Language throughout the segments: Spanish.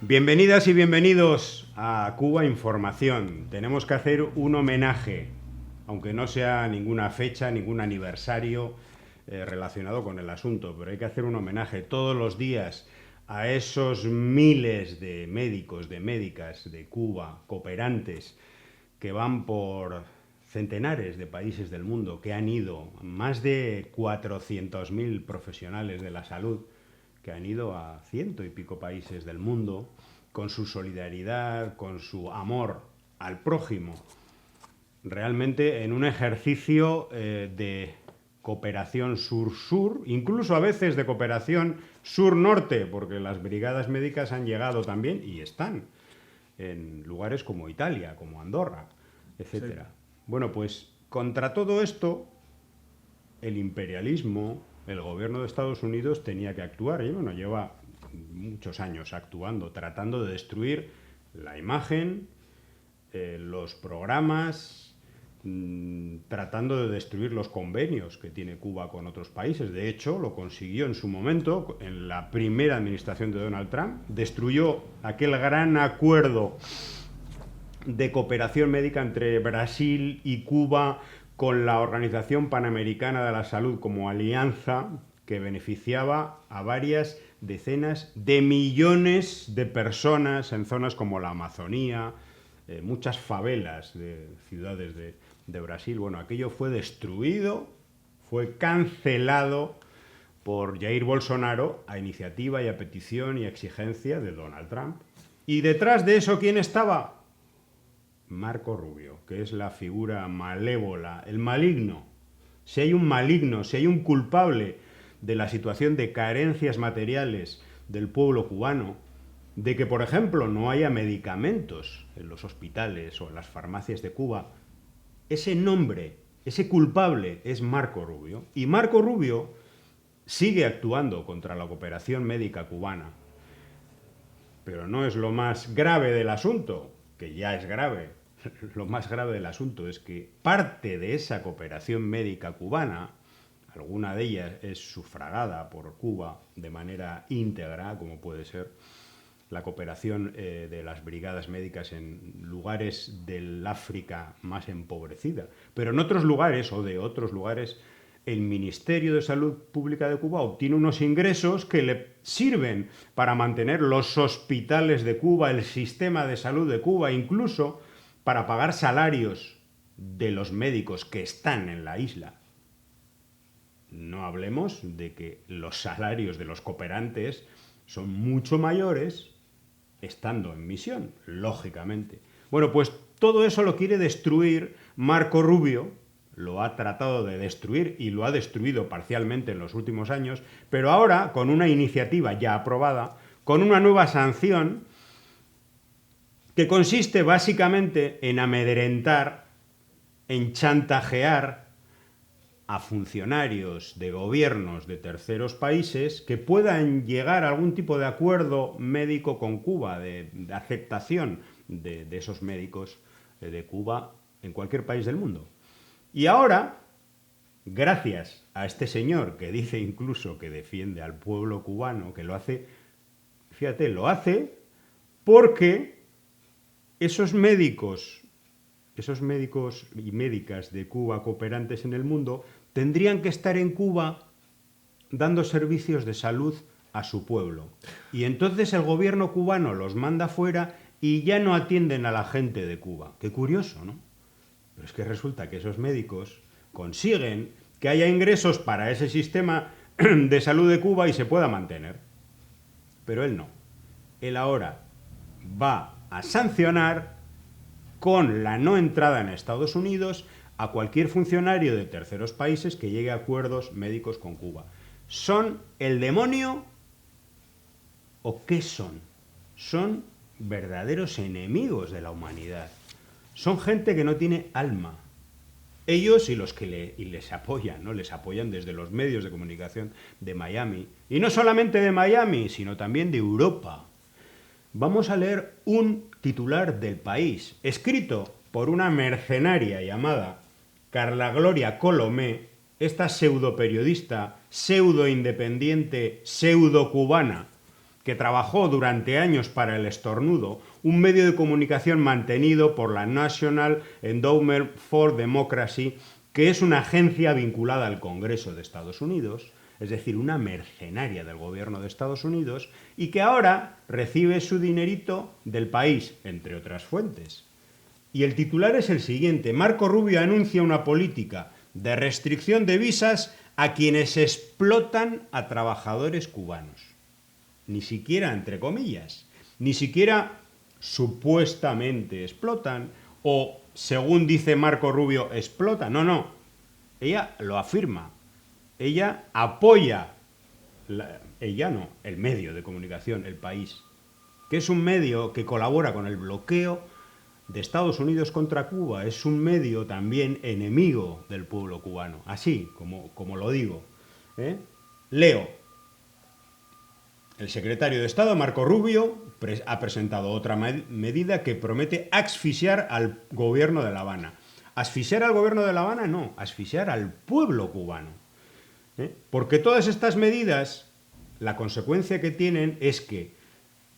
Bienvenidas y bienvenidos a Cuba Información. Tenemos que hacer un homenaje, aunque no sea ninguna fecha, ningún aniversario relacionado con el asunto, pero hay que hacer un homenaje todos los días a esos miles de médicos, de médicas de Cuba, cooperantes, que van por centenares de países del mundo, que han ido, más de 400.000 profesionales de la salud, que han ido a ciento y pico países del mundo, con su solidaridad, con su amor al prójimo, realmente en un ejercicio de cooperación sur-sur, incluso a veces de cooperación sur-norte, porque las brigadas médicas han llegado también y están en lugares como Italia, como Andorra, etcétera. Sí. Bueno, pues contra todo esto, el imperialismo, el gobierno de Estados Unidos tenía que actuar, y bueno, lleva muchos años actuando, tratando de destruir la imagen, los programas, tratando de destruir los convenios que tiene Cuba con otros países. De hecho, lo consiguió en su momento, en la primera administración de Donald Trump, destruyó aquel gran acuerdo de cooperación médica entre Brasil y Cuba con la Organización Panamericana de la Salud como alianza que beneficiaba a varias decenas de millones de personas en zonas como la Amazonía, muchas favelas de ciudades de Brasil. Bueno, aquello fue destruido, fue cancelado por Jair Bolsonaro a iniciativa y a petición y a exigencia de Donald Trump. Y detrás de eso, ¿quién estaba? Marco Rubio, que es la figura malévola, el maligno. Si hay un maligno, si hay un culpable de la situación de carencias materiales del pueblo cubano, de que, por ejemplo, no haya medicamentos en los hospitales o en las farmacias de Cuba, ese nombre, ese culpable es Marco Rubio. Y Marco Rubio sigue actuando contra la cooperación médica cubana. Pero no es lo más grave del asunto, que ya es grave. Lo más grave del asunto es que parte de esa cooperación médica cubana, alguna de ellas es sufragada por Cuba de manera íntegra, como puede ser la cooperación de las brigadas médicas en lugares del África más empobrecida. Pero en otros lugares, o de otros lugares, el Ministerio de Salud Pública de Cuba obtiene unos ingresos que le sirven para mantener los hospitales de Cuba, el sistema de salud de Cuba, incluso para pagar salarios de los médicos que están en la isla. No hablemos de que los salarios de los cooperantes son mucho mayores estando en misión, lógicamente. Bueno, pues todo eso lo quiere destruir Marco Rubio, lo ha tratado de destruir y lo ha destruido parcialmente en los últimos años, pero ahora, con una iniciativa ya aprobada, con una nueva sanción que consiste básicamente en amedrentar, en chantajear a funcionarios de gobiernos de terceros países que puedan llegar a algún tipo de acuerdo médico con Cuba, de aceptación de esos médicos de Cuba en cualquier país del mundo. Y ahora, gracias a este señor que dice incluso que defiende al pueblo cubano, que lo hace, fíjate, lo hace porque esos médicos y médicas de Cuba cooperantes en el mundo tendrían que estar en Cuba dando servicios de salud a su pueblo. Y entonces el gobierno cubano los manda fuera y ya no atienden a la gente de Cuba. Qué curioso, ¿no? Pero es que resulta que esos médicos consiguen que haya ingresos para ese sistema de salud de Cuba y se pueda mantener. Pero él no. Él ahora va a sancionar con la no entrada en Estados Unidos a cualquier funcionario de terceros países que llegue a acuerdos médicos con Cuba. ¿Son el demonio o qué son? Son verdaderos enemigos de la humanidad. Son gente que no tiene alma. Ellos y los que les apoyan, ¿no? Les apoyan desde los medios de comunicación de Miami. Y no solamente de Miami, sino también de Europa. Vamos a leer un titular del País, escrito por una mercenaria llamada Carla Gloria Colomé, esta pseudoperiodista, pseudo-independiente, pseudo-cubana, que trabajó durante años para El Estornudo, un medio de comunicación mantenido por la National Endowment for Democracy, que es una agencia vinculada al Congreso de Estados Unidos, es decir, una mercenaria del gobierno de Estados Unidos, y que ahora recibe su dinerito del país, entre otras fuentes. Y el titular es el siguiente: Marco Rubio anuncia una política de restricción de visas a quienes explotan a trabajadores cubanos. Ni siquiera, entre comillas, ni siquiera supuestamente explotan o, según dice Marco Rubio, explota. No, no. Ella lo afirma. Ella apoya, ella no, el medio de comunicación, El País, que es un medio que colabora con el bloqueo de Estados Unidos contra Cuba. Es un medio también enemigo del pueblo cubano. Así como lo digo. Leo. El secretario de Estado, Marco Rubio, ha presentado otra medida que promete asfixiar al gobierno de La Habana. ¿Asfixiar al gobierno de La Habana? No, asfixiar al pueblo cubano. Porque todas estas medidas, la consecuencia que tienen es que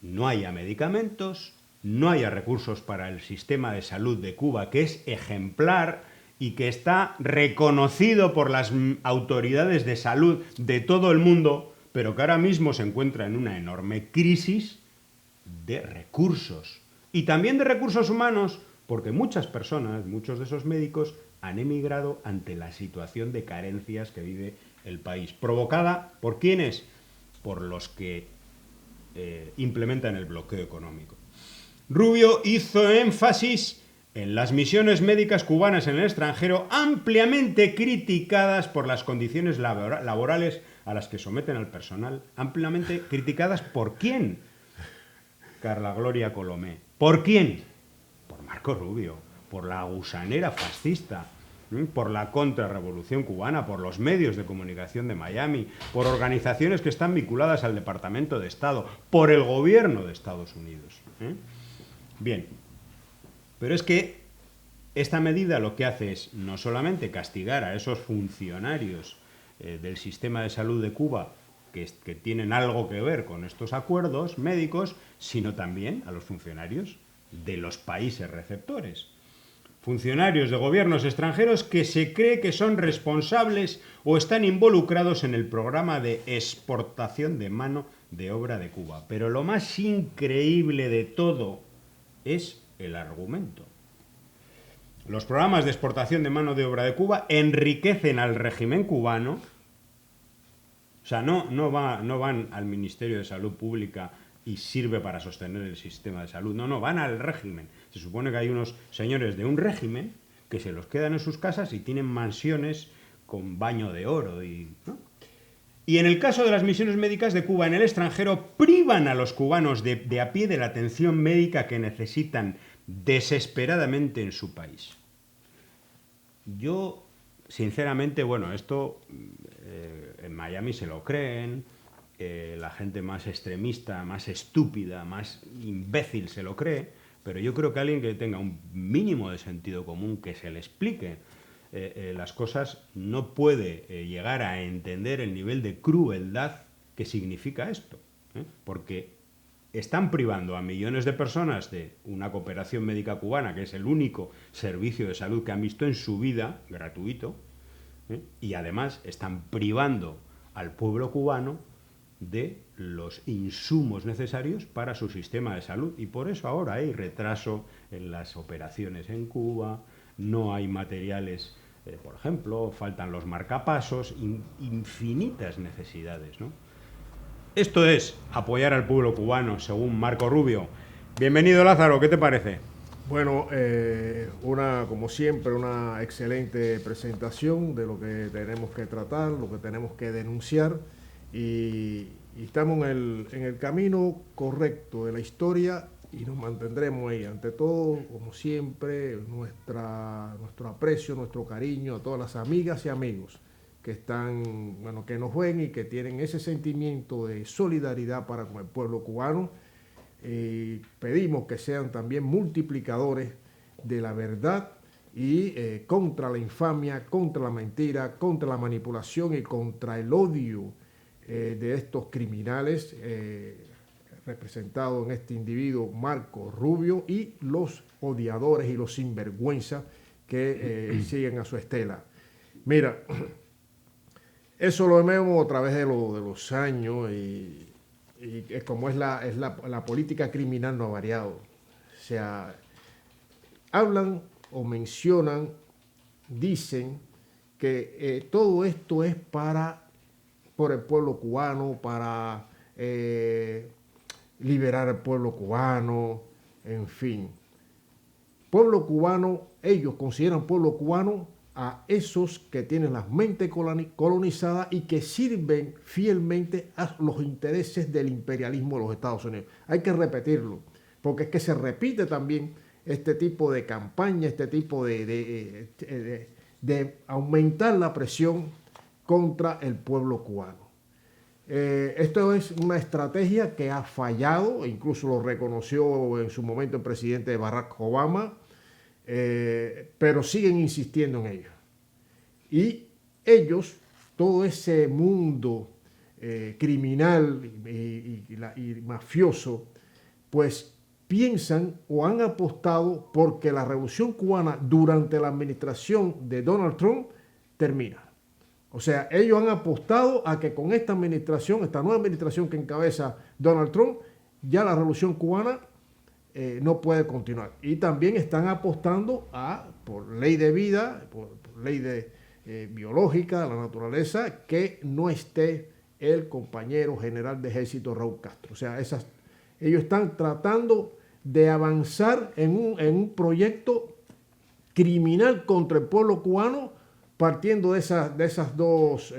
no haya medicamentos, no haya recursos para el sistema de salud de Cuba, que es ejemplar y que está reconocido por las autoridades de salud de todo el mundo, pero que ahora mismo se encuentra en una enorme crisis de recursos. Y también de recursos humanos, porque muchas personas, muchos de esos médicos, han emigrado ante la situación de carencias que vive el país. ¿Provocada por quiénes? Por los que implementan el bloqueo económico. Rubio hizo énfasis en las misiones médicas cubanas en el extranjero, ampliamente criticadas por las condiciones laborales a las que someten al personal. Ampliamente criticadas ¿por quién? Carla Gloria Colomé. ¿Por quién? Por Marco Rubio, por la gusanera fascista, por la contrarrevolución cubana, por los medios de comunicación de Miami, por organizaciones que están vinculadas al Departamento de Estado, por el gobierno de Estados Unidos. Bien, pero es que esta medida lo que hace es no solamente castigar a esos funcionarios del sistema de salud de Cuba que tienen algo que ver con estos acuerdos médicos, sino también a los funcionarios de los países receptores. Funcionarios de gobiernos extranjeros que se cree que son responsables o están involucrados en el programa de exportación de mano de obra de Cuba. Pero lo más increíble de todo es el argumento. Los programas de exportación de mano de obra de Cuba enriquecen al régimen cubano. O sea, no van al Ministerio de Salud Pública y sirve para sostener el sistema de salud. No, van al régimen. Se supone que hay unos señores de un régimen que se los quedan en sus casas y tienen mansiones con baño de oro. ¿No? Y en el caso de las misiones médicas de Cuba en el extranjero, privan a los cubanos de a pie de la atención médica que necesitan desesperadamente en su país. Yo, sinceramente, bueno, esto en Miami se lo creen, la gente más extremista, más estúpida, más imbécil se lo cree, pero yo creo que alguien que tenga un mínimo de sentido común, que se le explique las cosas, no puede llegar a entender el nivel de crueldad que significa esto, porque están privando a millones de personas de una cooperación médica cubana, que es el único servicio de salud que han visto en su vida, gratuito, y además están privando al pueblo cubano de los insumos necesarios para su sistema de salud. Y por eso ahora hay retraso en las operaciones en Cuba, no hay materiales, por ejemplo, faltan los marcapasos, infinitas necesidades, ¿no? Esto es apoyar al pueblo cubano, según Marco Rubio. Bienvenido, Lázaro, ¿qué te parece? Bueno, como siempre, una excelente presentación de lo que tenemos que tratar, lo que tenemos que denunciar, y estamos en el camino correcto de la historia y nos mantendremos ahí. Ante todo, como siempre, nuestro aprecio, nuestro cariño a todas las amigas y amigos que están, que nos ven y que tienen ese sentimiento de solidaridad para con el pueblo cubano. Pedimos que sean también multiplicadores de la verdad y contra la infamia, contra la mentira, contra la manipulación y contra el odio de estos criminales representado en este individuo Marco Rubio, y los odiadores y los sinvergüenzas que siguen a su estela. Mira, eso lo vemos a través de los años y como es la política criminal, no ha variado. O sea, hablan o mencionan, dicen que todo esto es por el pueblo cubano, para liberar al pueblo cubano, en fin. Pueblo cubano, ellos consideran pueblo cubano a esos que tienen las mentes colonizadas y que sirven fielmente a los intereses del imperialismo de los Estados Unidos. Hay que repetirlo, porque es que se repite también este tipo de campaña, este tipo de aumentar la presión contra el pueblo cubano. Esto es una estrategia que ha fallado, incluso lo reconoció en su momento el presidente Barack Obama, pero siguen insistiendo en ello. Y ellos, todo ese mundo criminal y mafioso, pues piensan o han apostado porque la revolución cubana durante la administración de Donald Trump termina. O sea, ellos han apostado a que con esta administración, esta nueva administración que encabeza Donald Trump, ya la revolución cubana no puede continuar. Y también están apostando por ley de vida, por ley biológica de la naturaleza, que no esté el compañero general de ejército Raúl Castro. O sea, ellos están tratando de avanzar en un proyecto criminal contra el pueblo cubano, partiendo de esas dos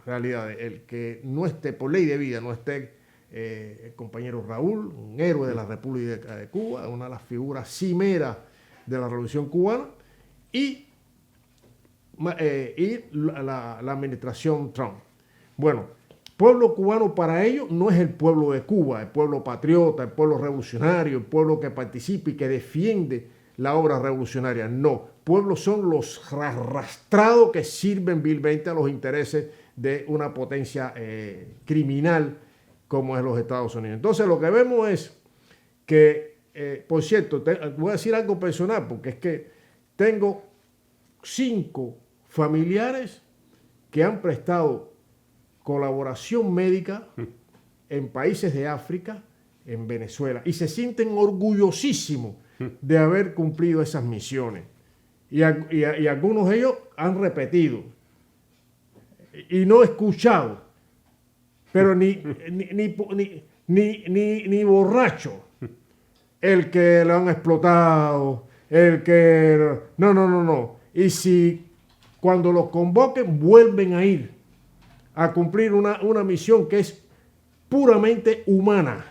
realidades. El que no esté por ley de vida, no esté el compañero Raúl, un héroe de la República de Cuba, una de las figuras cimeras de la Revolución Cubana, y la administración Trump. Bueno, pueblo cubano para ellos no es el pueblo de Cuba, el pueblo patriota, el pueblo revolucionario, el pueblo que participa y que defiende la obra revolucionaria. No, pueblos son los arrastrados que sirven vilmente a los intereses de una potencia criminal como es los Estados Unidos. Entonces lo que vemos es que, por cierto, voy a decir algo personal, porque es que tengo 5 familiares que han prestado colaboración médica en países de África, en Venezuela, y se sienten orgullosísimos de haber cumplido esas misiones. Y algunos de ellos han repetido y no he escuchado, pero ni borracho, el que lo han explotado, el que... No. Y si cuando los convoquen vuelven a ir a cumplir una misión que es puramente humana,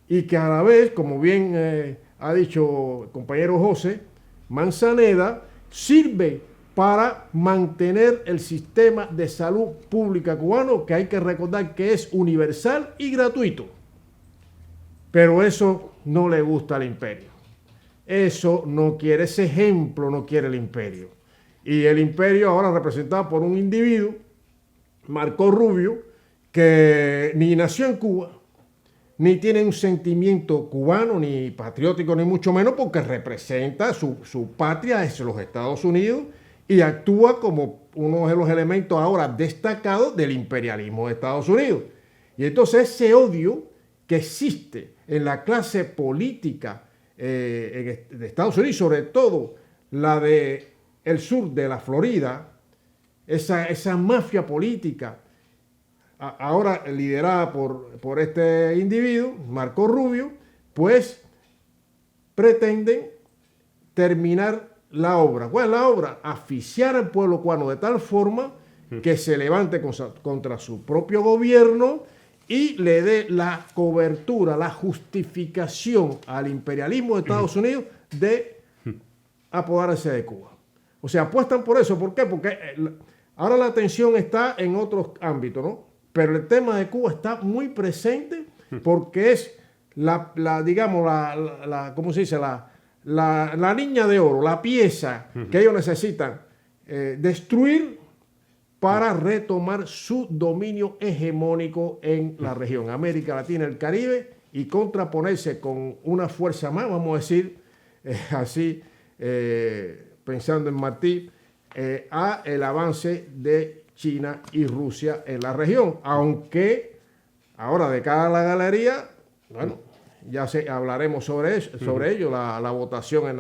y que a la vez, como bien ha dicho el compañero José Manzaneda, sirve para mantener el sistema de salud pública cubano, que hay que recordar que es universal y gratuito. Pero eso no le gusta al imperio. Eso no quiere, ese ejemplo no quiere el imperio. Y el imperio ahora representado por un individuo, Marco Rubio, que ni nació en Cuba, ni tiene un sentimiento cubano, ni patriótico, ni mucho menos, porque representa su patria, es los Estados Unidos, y actúa como uno de los elementos ahora destacados del imperialismo de Estados Unidos. Y entonces ese odio que existe en la clase política de Estados Unidos, sobre todo la de el sur de la Florida, esa mafia política, ahora liderada por este individuo, Marco Rubio, pues pretenden terminar la obra. ¿Cuál es la obra? Asfixiar al pueblo cubano de tal forma que se levante contra su propio gobierno y le dé la cobertura, la justificación al imperialismo de Estados Unidos de apoderarse de Cuba. O sea, apuestan por eso. ¿Por qué? Porque ahora la atención está en otros ámbitos, ¿no? Pero el tema de Cuba está muy presente porque es ¿cómo se dice? La niña de oro, la pieza que ellos necesitan destruir para retomar su dominio hegemónico en la región, América Latina, el Caribe, y contraponerse con una fuerza más, vamos a decir, así, pensando en Martí, a el avance de China y Rusia en la región, aunque ahora de cara a la galería, bueno, ya hablaremos sobre eso, sobre ello, la votación en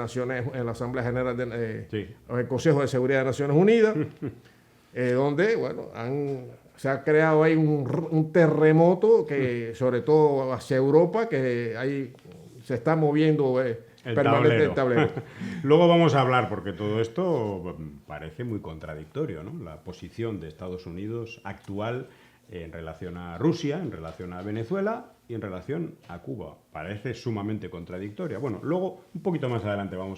la Asamblea General del Consejo de Seguridad de Naciones Unidas, donde, bueno, se ha creado ahí un terremoto que, sobre todo hacia Europa, que ahí se está moviendo permanente el tablero. Luego vamos a hablar, porque todo esto parece muy contradictorio, ¿no? La posición de Estados Unidos actual en relación a Rusia, en relación a Venezuela y en relación a Cuba. Parece sumamente contradictoria. Bueno, luego, un poquito más adelante vamos